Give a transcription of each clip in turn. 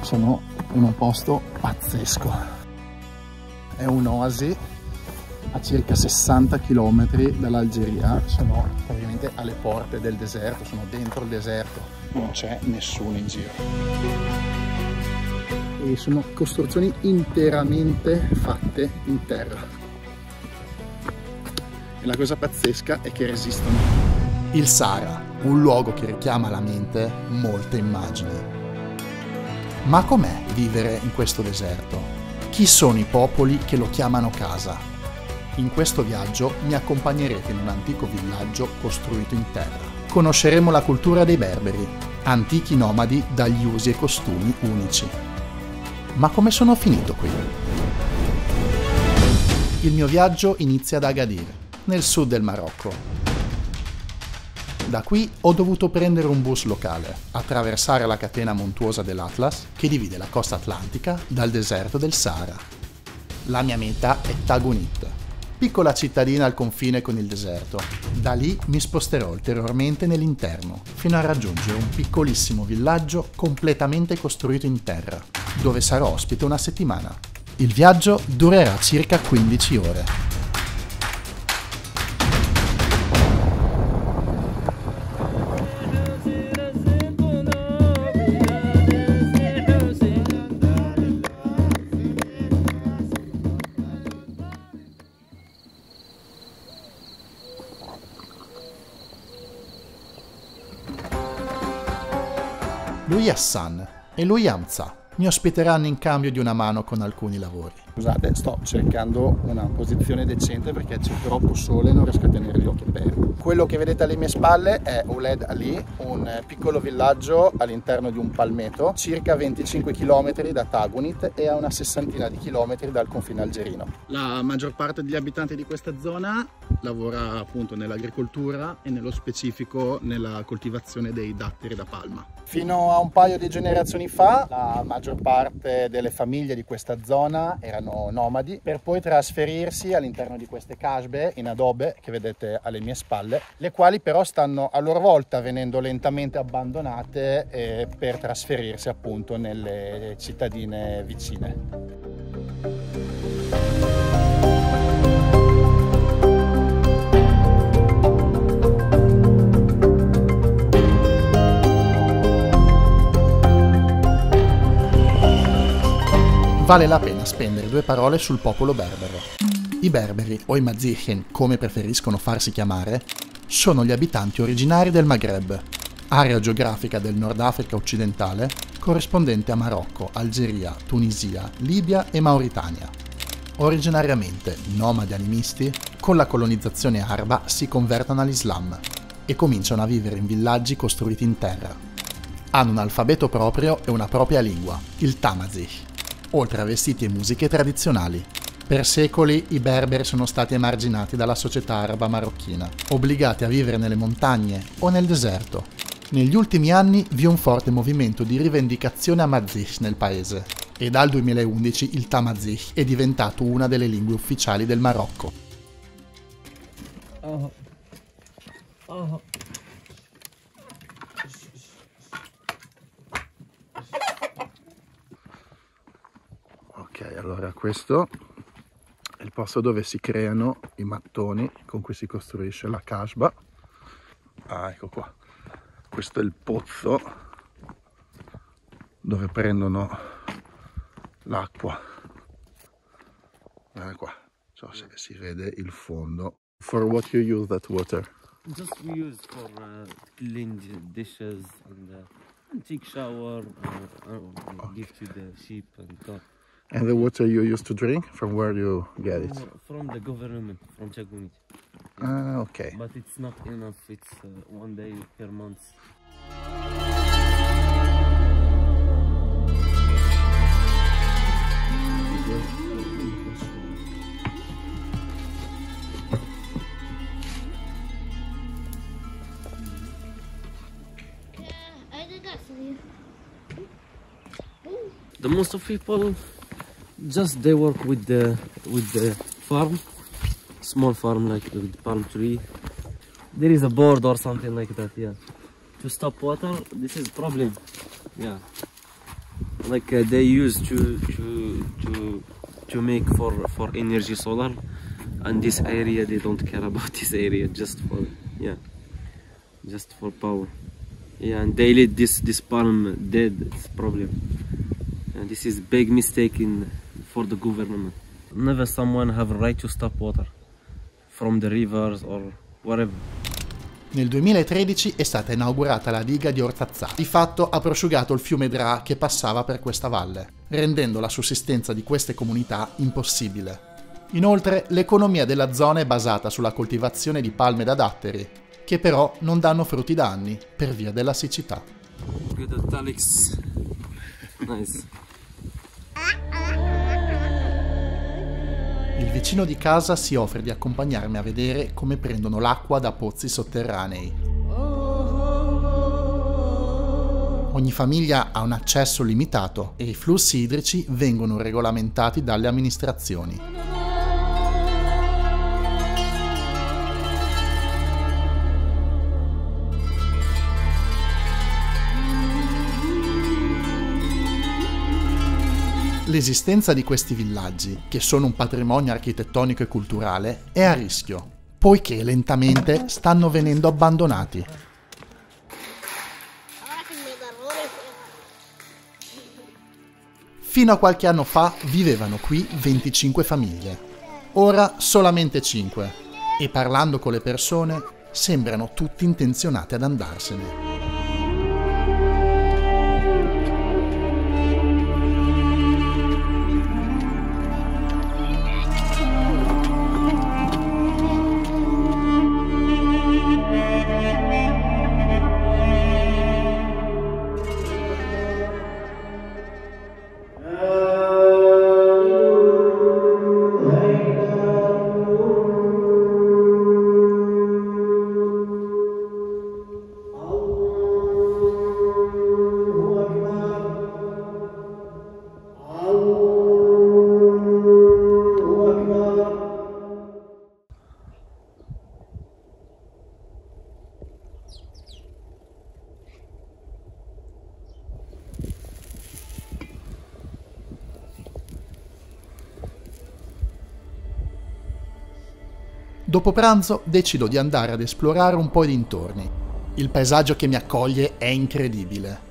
sono in un posto pazzesco. È un'oasi a circa 60 km dall'Algeria, sono praticamente alle porte del deserto, sono dentro il deserto, non c'è nessuno in giro. E sono costruzioni interamente fatte in terra. E la cosa pazzesca è che resistono. Il Sahara, un luogo che richiama alla mente molte immagini. Ma com'è vivere in questo deserto? Chi sono i popoli che lo chiamano casa? In questo viaggio mi accompagnerete in un antico villaggio costruito in terra. Conosceremo la cultura dei berberi, antichi nomadi dagli usi e costumi unici. Ma come sono finito qui? Il mio viaggio inizia ad Agadir, nel sud del Marocco. Da qui ho dovuto prendere un bus locale, attraversare la catena montuosa dell'Atlas che divide la costa atlantica dal deserto del Sahara. La mia meta è Taghouit, piccola cittadina al confine con il deserto. Da lì mi sposterò ulteriormente nell'interno, fino a raggiungere un piccolissimo villaggio completamente costruito in terra, dove sarò ospite una settimana. Il viaggio durerà circa 15 ore. Lui è Hassan e lui è Hamza. Mi ospiteranno in cambio di una mano con alcuni lavori. Scusate, sto cercando una posizione decente perché c'è troppo sole e non riesco a tenere gli occhi aperti. Quello che vedete alle mie spalle è Ouled Ali, un piccolo villaggio all'interno di un palmeto, circa 25 km da Taghouit e a una sessantina di chilometri dal confine algerino. La maggior parte degli abitanti di questa zona lavora appunto nell'agricoltura e nello specifico nella coltivazione dei datteri da palma. Fino a un paio di generazioni fa la maggior parte delle famiglie di questa zona erano nomadi, per poi trasferirsi all'interno di queste casbe in adobe che vedete alle mie spalle, le quali però stanno a loro volta venendo lentamente abbandonate per trasferirsi appunto nelle cittadine vicine. Vale la pena spendere due parole sul popolo berbero. I berberi, o i Mazichen, come preferiscono farsi chiamare, sono gli abitanti originari del Maghreb, area geografica del Nord Africa occidentale, corrispondente a Marocco, Algeria, Tunisia, Libia e Mauritania. Originariamente nomadi animisti, con la colonizzazione araba si convertono all'Islam e cominciano a vivere in villaggi costruiti in terra. Hanno un alfabeto proprio e una propria lingua, il Tamazigh, oltre a vestiti e musiche tradizionali. Per secoli i berberi sono stati emarginati dalla società araba marocchina, obbligati a vivere nelle montagne o nel deserto. Negli ultimi anni vi è un forte movimento di rivendicazione amazigh nel paese e dal 2011 il Tamazigh è diventato una delle lingue ufficiali del Marocco. Ok, allora questo è il posto dove si creano i mattoni con cui si costruisce la kasbah. Ah, ecco qua. Questo è il pozzo dove prendono l'acqua. Guarda qua, so se si vede il fondo. For what you use that water? Just we use for clean the dishes and take shower, give to the sheep and stuff. And the water you use to drink, from where you get it? From the government, from Taghouit. Ah, ok. But it's not enough, it's one day per month. The most of people just they work with the farm, small farm like with palm tree. There is a board or something like that, yeah. To stop water, this is problem, yeah. like they use to make for energy solar, and this area they don't care about this area, just for power. Yeah, and they let this palm dead. It's a problem, and this is big mistake for the government. Never someone have a right to stop water from the rivers or whatever. Nel 2013 è stata inaugurata la diga di Ortazzà. Di fatto ha prosciugato il fiume Dra che passava per questa valle, rendendo la sussistenza di queste comunità impossibile. Inoltre, l'economia della zona è basata sulla coltivazione di palme da datteri, che però non danno frutti da anni per via della siccità. Nice. Il vicino di casa si offre di accompagnarmi a vedere come prendono l'acqua da pozzi sotterranei. Ogni famiglia ha un accesso limitato e i flussi idrici vengono regolamentati dalle amministrazioni. L'esistenza di questi villaggi, che sono un patrimonio architettonico e culturale, è a rischio, poiché lentamente stanno venendo abbandonati. Fino a qualche anno fa vivevano qui 25 famiglie, ora solamente 5, e parlando con le persone sembrano tutti intenzionati ad andarsene. Dopo pranzo decido di andare ad esplorare un po' i dintorni. Il paesaggio che mi accoglie è incredibile.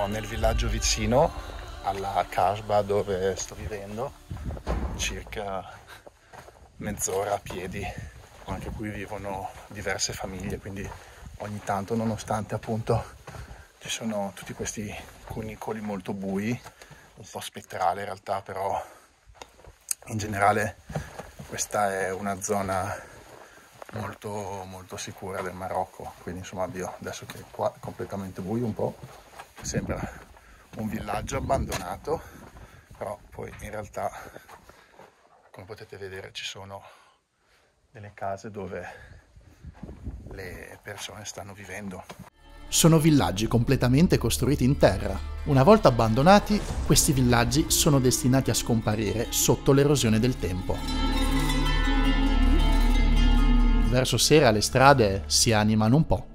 Nel villaggio vicino alla Kasbah dove sto vivendo, circa mezz'ora a piedi. Anche qui vivono diverse famiglie, quindi ogni tanto, nonostante appunto ci sono tutti questi cunicoli molto bui, un po' spettrale in realtà, però in generale questa è una zona molto sicura del Marocco. Quindi insomma, adesso che qua è completamente buio un po', sembra un villaggio abbandonato, però poi in realtà, come potete vedere, ci sono delle case dove le persone stanno vivendo. Sono villaggi completamente costruiti in terra. Una volta abbandonati, questi villaggi sono destinati a scomparire sotto l'erosione del tempo. Verso sera le strade si animano un po'.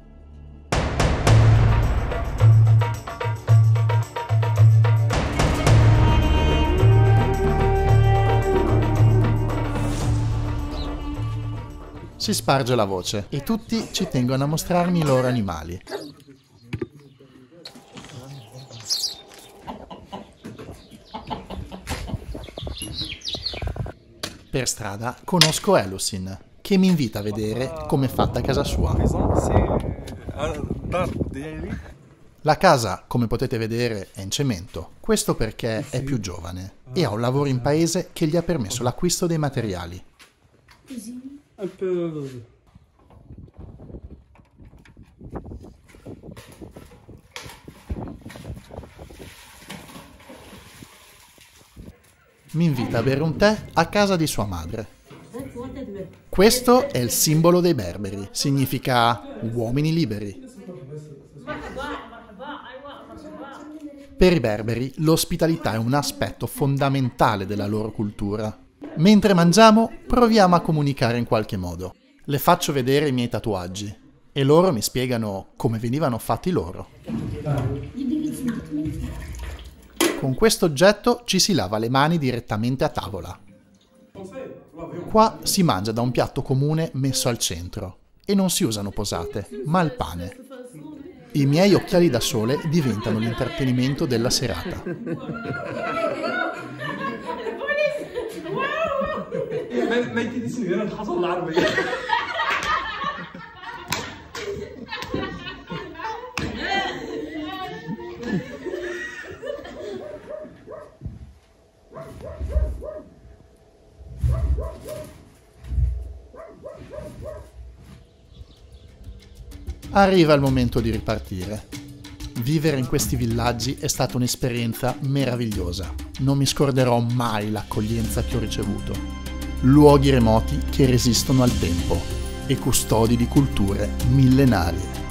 Si sparge la voce e tutti ci tengono a mostrarmi i loro animali. Per strada conosco Elusin, che mi invita a vedere com'è fatta casa sua. La casa, come potete vedere, è in cemento, questo perché è più giovane e ha un lavoro in paese che gli ha permesso l'acquisto dei materiali. Un peu. Mi invita a bere un tè a casa di sua madre. Questo è il simbolo dei berberi, significa uomini liberi. Per i berberi l'ospitalità è un aspetto fondamentale della loro cultura. Mentre mangiamo, proviamo a comunicare in qualche modo. Le faccio vedere i miei tatuaggi e loro mi spiegano come venivano fatti loro. Con questo oggetto ci si lava le mani direttamente a tavola. Qua si mangia da un piatto comune messo al centro e non si usano posate, ma il pane. I miei occhiali da sole diventano l'intrattenimento della serata. Arriva il momento di ripartire. Vivere in questi villaggi è stata un'esperienza meravigliosa. Non mi scorderò mai l'accoglienza che ho ricevuto. Luoghi remoti che resistono al tempo e custodi di culture millenarie.